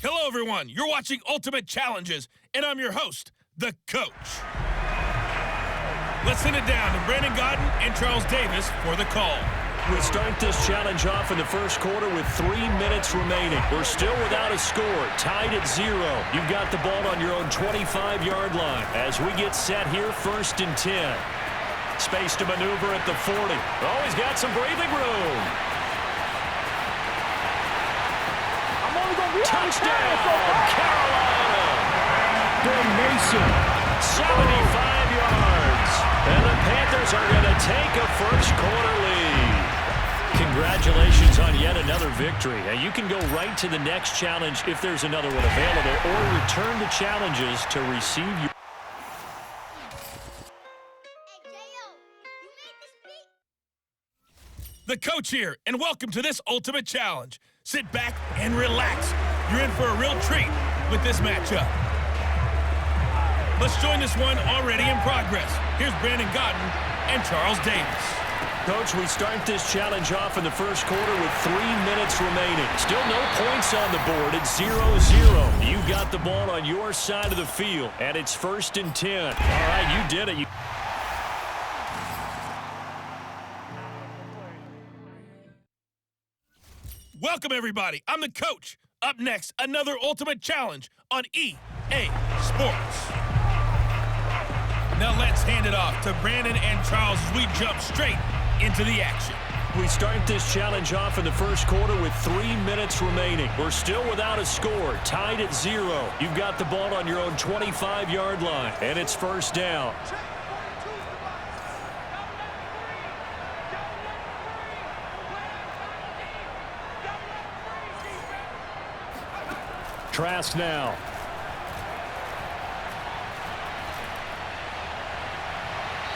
Hello, everyone. You're watching Ultimate Challenges, and I'm your host, the Coach. Let's send it down to Brandon Godden and Charles Davis for the call. We start this challenge off in the first quarter with 3 minutes remaining. We're still without a score, tied at 0. You've got the ball on your own 25-yard line as we get set here, 1st and 10. Space to maneuver at the 40. Oh, he's got some breathing room. Touchdown, Carolina! Ben Mason. 75 yards. And the Panthers are going to take a first quarter lead. Congratulations on yet another victory. Now you can go right to the next challenge if there's another one available, or return to challenges to receive your... The Coach here, and welcome to this Ultimate Challenge. Sit back and relax. You're in for a real treat with this matchup. Let's join this one already in progress. Here's Brandon Godden and Charles Davis. Coach, we start this challenge off in the first quarter with 3 minutes remaining. Still no points on the board. It's 0-0. You got the ball on your side of the field, and it's 1st and 10. All right, you did it. Welcome, everybody. I'm the Coach. Up next, another Ultimate Challenge on EA Sports. Now let's hand it off to Brandon and Charles as we jump straight into the action. We start this challenge off in the first quarter with 3 minutes remaining. We're still without a score, tied at 0. You've got the ball on your own 25-yard line, and it's 1st down. Trask now.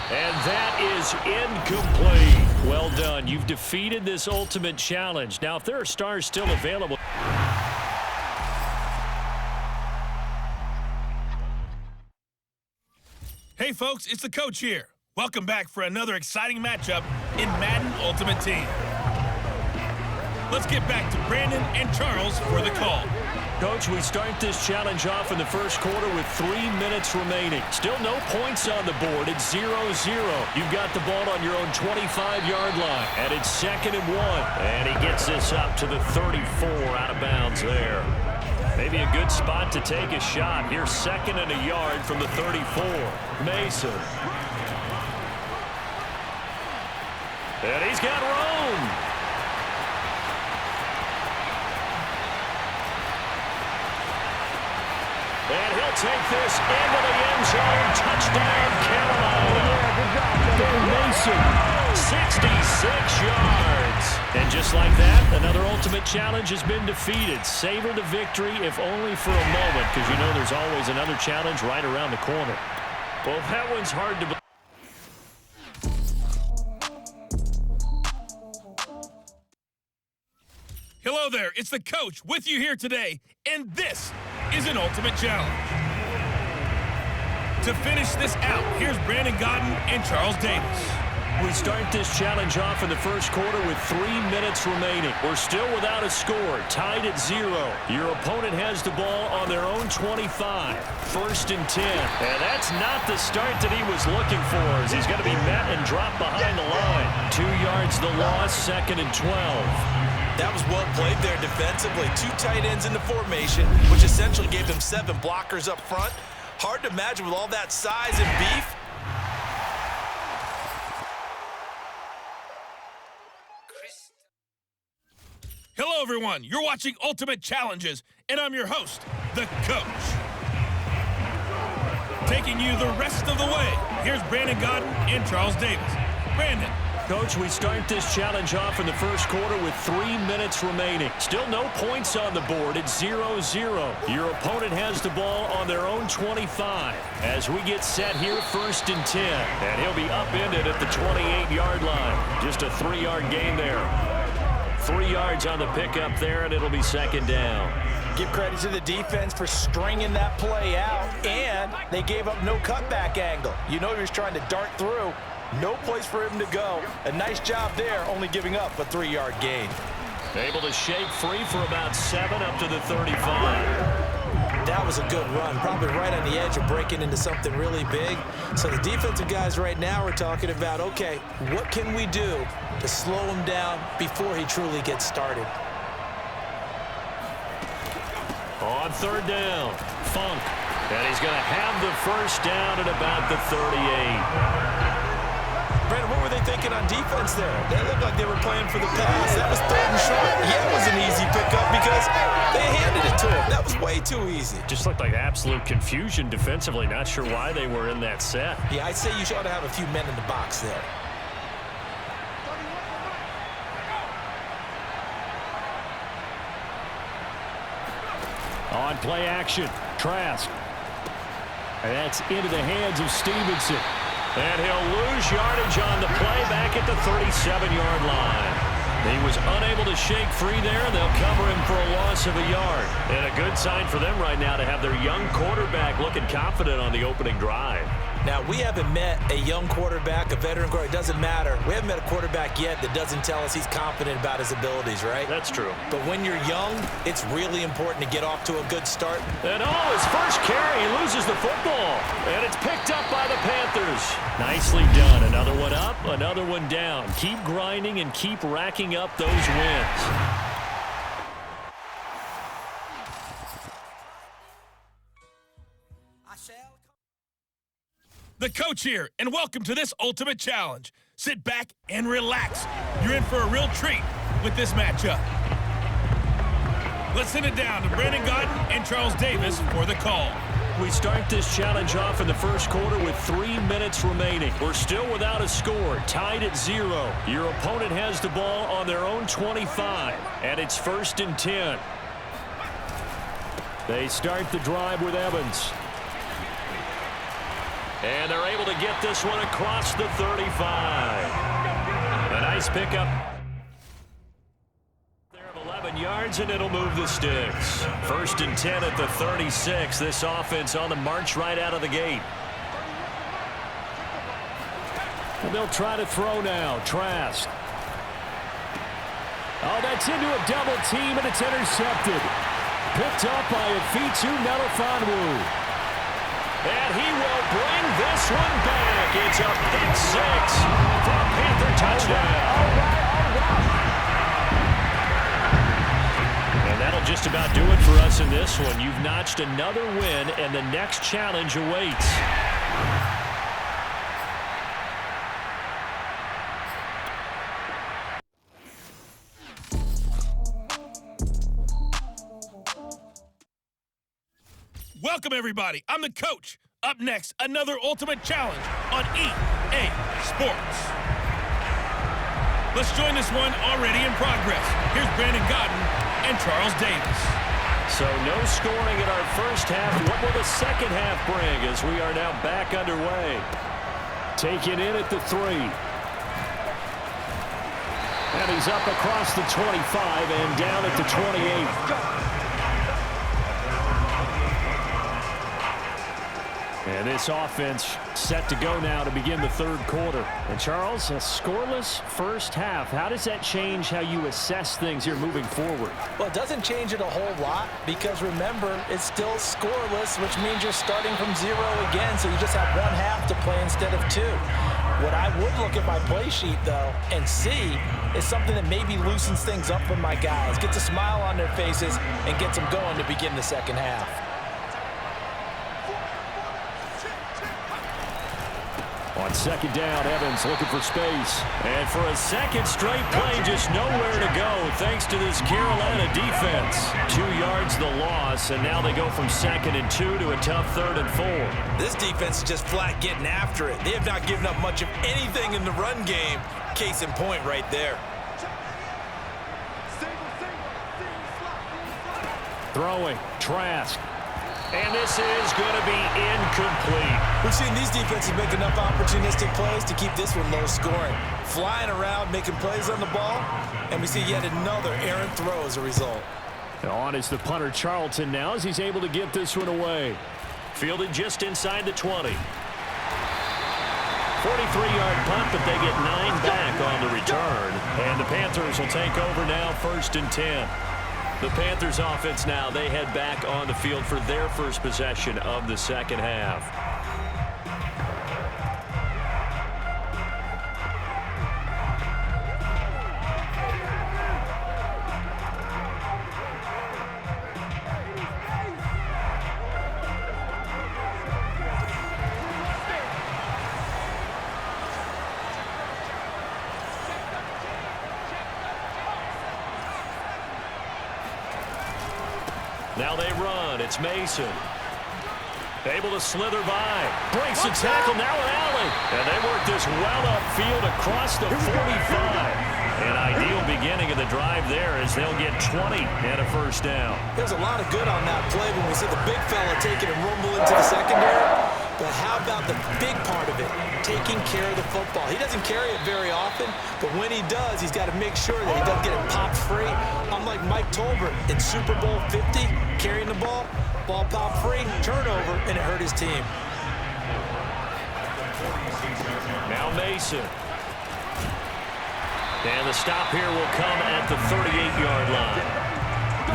And that is incomplete. Well done. You've defeated this Ultimate Challenge. Now, if there are stars still available... Hey, folks, it's the Coach here. Welcome back for another exciting matchup in Madden Ultimate Team. Let's get back to Brandon and Charles for the call. Coach, we start this challenge off in the first quarter with 3 minutes remaining. Still no points on the board. It's 0-0. You've got the ball on your own 25-yard line, and it's 2nd and 1. And he gets this up to the 34, out of bounds there. Maybe a good spot to take a shot. Here's 2nd and a yard from the 34. Mason. And he's got room. And he'll take this into the end zone. Touchdown, Carolina. Ben Mason. 66 yards. And just like that, another Ultimate Challenge has been defeated. Savor the victory, if only for a moment, because you know there's always another challenge right around the corner. Well, that one's hard to believe. Hello there, it's the Coach with you here today, and this is an Ultimate Challenge. To finish this out, here's Brandon Godden and Charles Davis. We start this challenge off in the first quarter with 3 minutes remaining. We're still without a score, tied at 0. Your opponent has the ball on their own 25. 1st and 10. And that's not the start that he was looking for, as he's going to be met and dropped behind the line. 2 yards the loss, 2nd and 12. That was well played there defensively. 2 tight ends in the formation, which essentially gave them 7 blockers up front. Hard to imagine with all that size and beef. Hello, everyone. You're watching Ultimate Challenges, and I'm your host, the Coach. Taking you the rest of the way, here's Brandon Godden and Charles Davis. Brandon. Coach, we start this challenge off in the first quarter with 3 minutes remaining. Still no points on the board. It's 0-0. Your opponent has the ball on their own 25. As we get set here, 1st and 10. And he'll be upended at the 28-yard line. Just a 3-yard gain there. 3 yards on the pickup there, and it'll be 2nd down. Give credit to the defense for stringing that play out, and they gave up no cutback angle. You know he was trying to dart through. No place for him to go. A nice job there, only giving up a 3-yard gain. Able to shake free for about 7 up to the 35. That was a good run, probably right on the edge of breaking into something really big. So the defensive guys right now are talking about, okay, what can we do to slow him down before he truly gets started? On third down, Funk. And he's going to have the first down at about the 38. Brandon, what were they thinking on defense there? They looked like they were playing for the pass. That was third and short. Yeah, it was an easy pickup because they handed it to him. That was way too easy. Just looked like absolute confusion defensively. Not sure why they were in that set. Yeah, I'd say you ought to have a few men in the box there. On play action, Trask. And that's into the hands of Stevenson. And he'll lose yardage on the play back at the 37-yard line. He was unable to shake free there, and they'll cover him for a loss of a yard. And a good sign for them right now to have their young quarterback looking confident on the opening drive. Now, we haven't met a young quarterback, a veteran quarterback. It doesn't matter. We haven't met a quarterback yet that doesn't tell us he's confident about his abilities, right? That's true. But when you're young, it's really important to get off to a good start. And his first carry, he loses the football. And it's picked up by the Panthers. Nicely done. Another one up, another one down. Keep grinding and keep racking up those wins. The coach here, and welcome to this Ultimate Challenge. Sit back and relax. You're in for a real treat with this matchup. Let's send it down to Brandon Gaudin and Charles Davis for the call. We start this challenge off in the first quarter with 3 minutes remaining. We're still without a score, tied at 0. Your opponent has the ball on their own 25, and it's 1st and 10. They start the drive with Evans. And they're able to get this one across the 35. A nice pickup. There of 11 yards, and it'll move the sticks. 1st and 10 at the 36. This offense on the march right out of the gate. And they'll try to throw now. Trask. Oh, that's into a double team, and it's intercepted. Picked up by Afitu Melifonwu. And he will bring this one back. It's a pick 6 for a Panther touchdown. And that'll just about do it for us in this one. You've notched another win, and the next challenge awaits. Welcome, everybody. I'm the coach. Up next, another Ultimate Challenge on EA Sports. Let's join this one already in progress. Here's Brandon Gaudin and Charles Davis. So no scoring in our first half. What will the second half bring as we are now back underway? Taken in at the 3. And he's up across the 25 and down at the 28. And this offense set to go now to begin the third quarter. And Charles, a scoreless first half. How does that change how you assess things here moving forward? Well, it doesn't change it a whole lot because remember, it's still scoreless, which means you're starting from 0 again, so you just have 1 half to play instead of 2. What I would look at my play sheet, though, and see is something that maybe loosens things up for my guys, gets a smile on their faces, and gets them going to begin the second half. On second down, Evans looking for space. And for a second straight play, just nowhere to go thanks to this Carolina defense. 2 yards the loss, and now they go from 2nd and 2 to a tough 3rd and 4. This defense is just flat getting after it. They have not given up much of anything in the run game. Case in point right there. Throwing, Trask. And this is going to be incomplete. We've seen these defenses make enough opportunistic plays to keep this one low scoring. Flying around, making plays on the ball, and we see yet another errant throw as a result. On is the punter Charlton now as he's able to get this one away. Fielded just inside the 20. 43-yard punt, but they get 9 back on the return. And the Panthers will take over now, 1st and 10. The Panthers offense now, they head back on the field for their first possession of the second half. Now they run. It's Mason. Able to slither by. Breaks the tackle. Now an alley. And they work this well upfield across the 45. An ideal beginning of the drive there as they'll get 20 and a first down. There's a lot of good on that play when we see the big fella take it and rumble into the secondary. But how about the big part of it, taking care of the football? He doesn't carry it very often, but when he does, he's got to make sure that he doesn't get it popped free. Unlike Mike Tolbert in Super Bowl 50, carrying the ball popped free, turnover, and it hurt his team. Now Mason. And the stop here will come at the 38-yard line.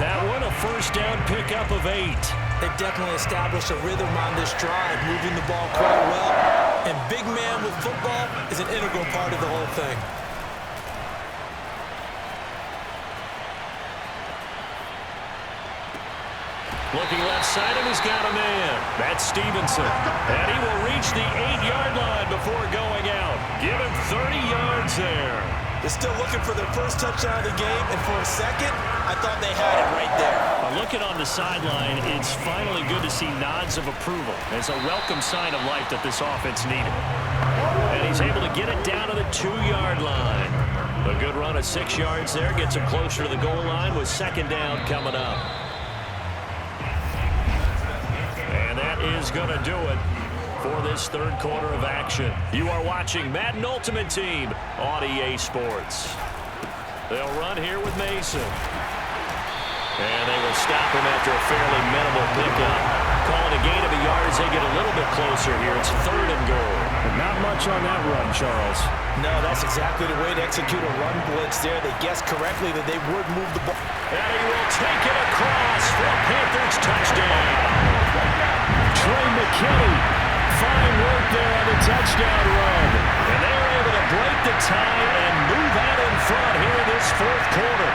That one, a first down pickup of 8. They definitely established a rhythm on this drive, moving the ball quite well. And big man with football is an integral part of the whole thing. Looking left side, and he's got a man. That's Stevenson. And he will reach the 8-yard line before going out. Give him 30 yards there. They're still looking for their first touchdown of the game, and for a second, I thought they had it right there. Looking on the sideline, it's finally good to see nods of approval. It's a welcome sign of life that this offense needed. And he's able to get it down to the 2-yard line. A good run of 6 yards there gets him closer to the goal line with second down coming up. And that is going to do it for this third quarter of action. You are watching Madden Ultimate Team on EA Sports. They'll run here with Mason. And they will stop him after a fairly minimal pickup. Calling a gain of a yard as they get a little bit closer here. It's 3rd and goal. Not much on that run, Charles. No, that's exactly the way to execute a run blitz there. They guessed correctly that they would move the ball. And he will take it across for a Panthers touchdown. Trey McKinney. Fine work there on the touchdown run. And they were able to break the tie and move out in front here in this fourth quarter.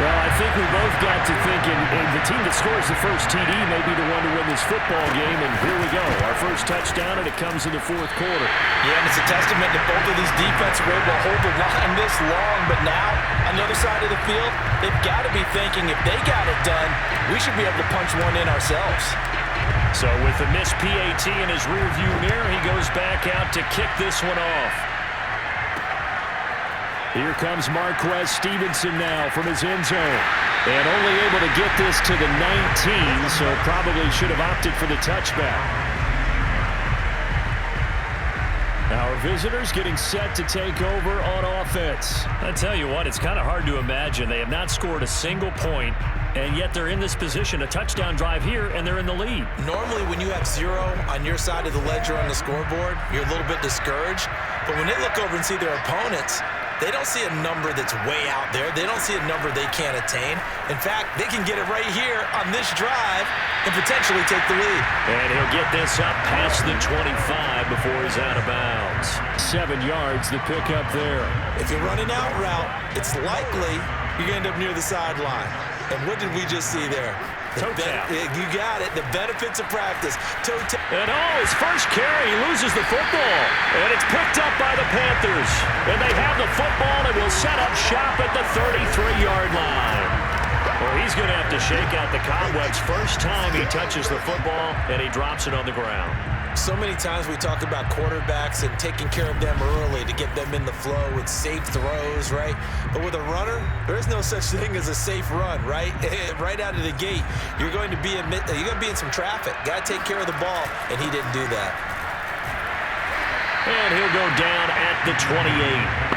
Well, I think we both got to thinking the team that scores the first TD may be the one to win this football game, and here we go. Our first touchdown, and it comes in the fourth quarter. Yeah, and it's a testament that both of these defenses were able to hold the line this long, but now, on the other side of the field, they've got to be thinking if they got it done, we should be able to punch one in ourselves. So with the missed PAT in his rearview mirror, he goes back out to kick this one off. Here comes Marquez Stevenson now from his end zone. And only able to get this to the 19, so probably should have opted for the touchback. Our visitors getting set to take over on offense. I tell you what, it's kind of hard to imagine. They have not scored a single point, and yet they're in this position, a touchdown drive here, and they're in the lead. Normally, when you have 0 on your side of the ledger on the scoreboard, you're a little bit discouraged. But when they look over and see their opponents, they don't see a number that's way out there. They don't see a number they can't attain. In fact, they can get it right here on this drive and potentially take the lead. And he'll get this up past the 25 before he's out of bounds. 7 yards, the pickup there. If you're running out route, it's likely you're going to end up near the sideline. And what did we just see there? Toe tap. You got it. The benefits of practice. Toe tap. And his first carry, he loses the football. And it's picked up by the Panthers. And they have the football and will set up shop at the 33-yard line. Well, he's going to have to shake out the cobwebs first time he touches the football, and he drops it on the ground. So many times we talk about quarterbacks and taking care of them early to get them in the flow with safe throws, right? But with a runner, there is no such thing as a safe run, right? Right out of the gate, you're going to be in some traffic. Got to take care of the ball, and he didn't do that. And he'll go down at the 28.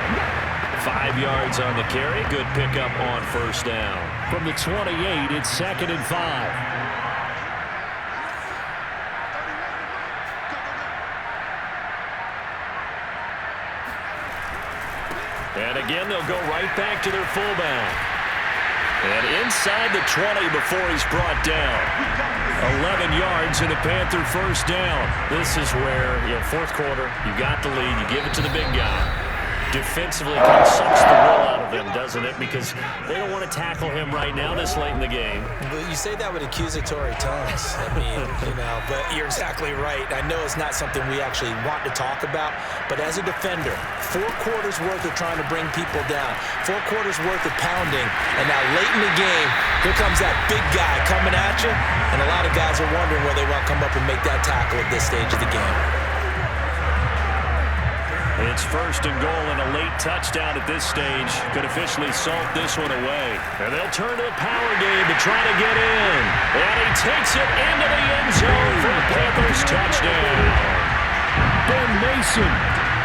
5 yards on the carry. Good pickup on first down. From the 28, it's 2nd and 5. And again, they'll go right back to their fullback. And inside the 20 before he's brought down. 11 yards and the Panther first down. This is where, fourth quarter, you got the lead, you give it to the big guy. Defensively kind of sucks the will out of them, doesn't it? Because they don't want to tackle him right now this late in the game. Well, you say that with accusatory tones. I mean, but you're exactly right. I know it's not something we actually want to talk about, but as a defender, 4 quarters worth of trying to bring people down, 4 quarters worth of pounding, and now late in the game, here comes that big guy coming at you, and a lot of guys are wondering where they want to come up and make that tackle at this stage of the game. It's first and goal, and a late touchdown at this stage could officially salt this one away. And they'll turn to the power game to try to get in. And he takes it into the end zone for the Panthers touchdown. Ben Mason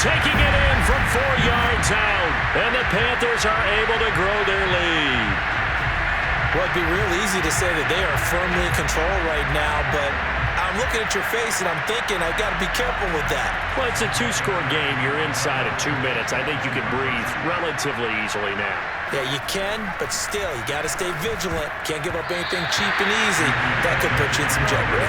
taking it in from 4 yards out. And the Panthers are able to grow their lead. Well, it'd be real easy to say that they are firmly in control right now, but I'm looking at your face and I'm thinking I've got to be careful with that. Well, it's a 2-score game. You're inside of 2 minutes. I think you can breathe relatively easily now. Yeah, you can, but still, you got to stay vigilant. Can't give up anything cheap and easy. That could put you in some jeopardy.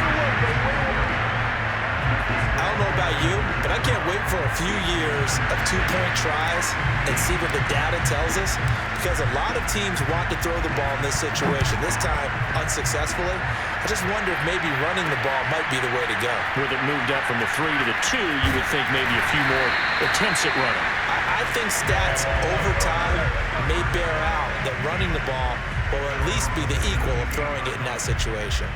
I don't know about you, but I can't wait for a few years of 2-point tries and see what the data tells us, because a lot of teams want to throw the ball in this situation, this time unsuccessfully. I just wonder if maybe running the ball might be the way to go. With it moved up from the 3 to the 2, you would think maybe a few more attempts at running. I think stats over time may bear out that running the ball will at least be the equal of throwing it in that situation.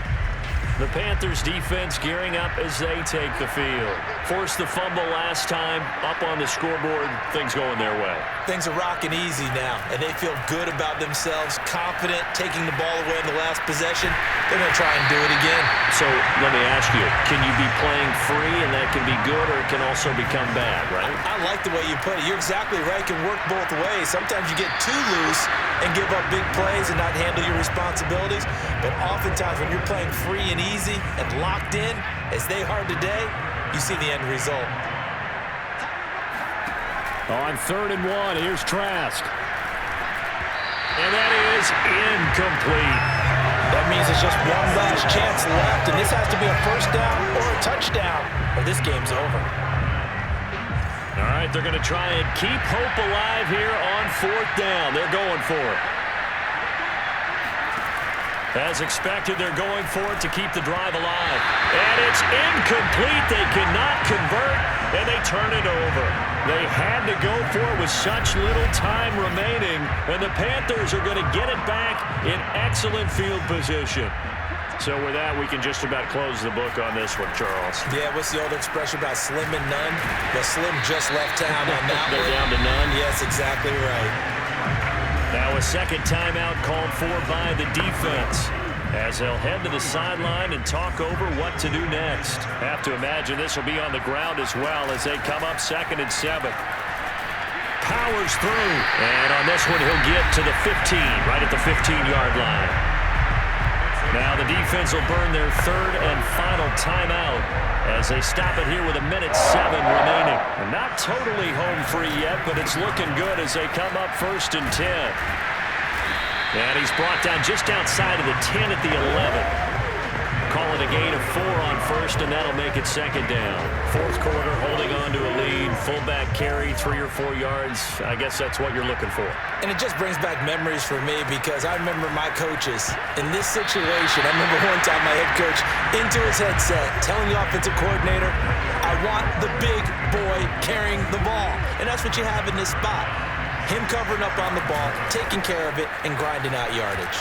The Panthers defense gearing up as they take the field. Forced the fumble last time, up on the scoreboard, things going their way. Things are rocking easy now, and they feel good about themselves, confident, taking the ball away in the last possession. They're going to try and do it again. So let me ask you, can you be playing free and that can be good, or it can also become bad, right? I like the way you put it. You're exactly right. It can work both ways. Sometimes you get too loose and give up big plays and not handle your responsibilities, but oftentimes when you're playing free and easy and locked in, as they are today, you see the end result. On 3rd and 1, here's Trask. And that is incomplete. That means it's just one last chance left, and this has to be a first down or a touchdown, or this game's over. All right, they're going to try and keep hope alive here on 4th down. They're going for it. As expected, they're going for it to keep the drive alive. And it's incomplete. They cannot convert, and they turn it over. They had to go for it with such little time remaining, and the Panthers are going to get it back in excellent field position. So with that, we can just about close the book on this one, Charles. Yeah, what's the old expression about slim and none? Well, Slim just left town on that They're one. down to none? Yes, exactly right. Now a second timeout called for by the defense, as they'll head to the sideline and talk over what to do next. Have to imagine this will be on the ground as well as they come up 2nd and 7. Powers through, and on this one he'll get to the 15, right at the 15-yard line. Now the defense will burn their 3rd and final timeout as they stop it here with 1:07 remaining. And not totally home free yet, but it's looking good as they come up 1st and 10. And he's brought down just outside of the 10 at the 11. Call it a gain of 4 on 1st, and that'll make it 2nd down. 4th quarter, holding on to a lead. Fullback carry, 3 or 4 yards. I guess that's what you're looking for. And it just brings back memories for me, because I remember my coaches in this situation. I remember one time my head coach into his headset telling the offensive coordinator, I want the big boy carrying the ball. And that's what you have in this spot. Him covering up on the ball, taking care of it, and grinding out yardage.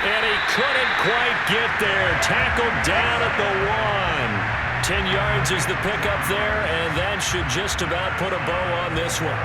And he couldn't quite get there. Tackled down at the 1. 10 yards is the pickup there, and that should just about put a bow on this one.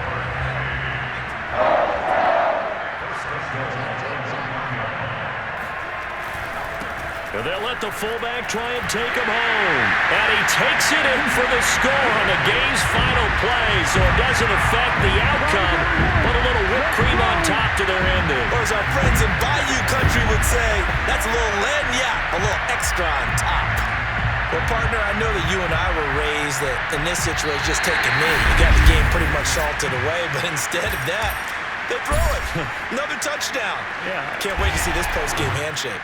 They'll let the fullback try and take him home. And he takes it in for the score on the game's final play, so it doesn't affect the outcome, but a little whipped cream on top to their ending. Or as our friends in Bayou Country would say, that's a little lagniappe, a little extra on top. Well, partner, I know that you and I were raised is that in this situation, just take a knee. You got the game pretty much salted away, but instead of that, they throw it. Another touchdown. Yeah. Can't wait to see this post-game handshake.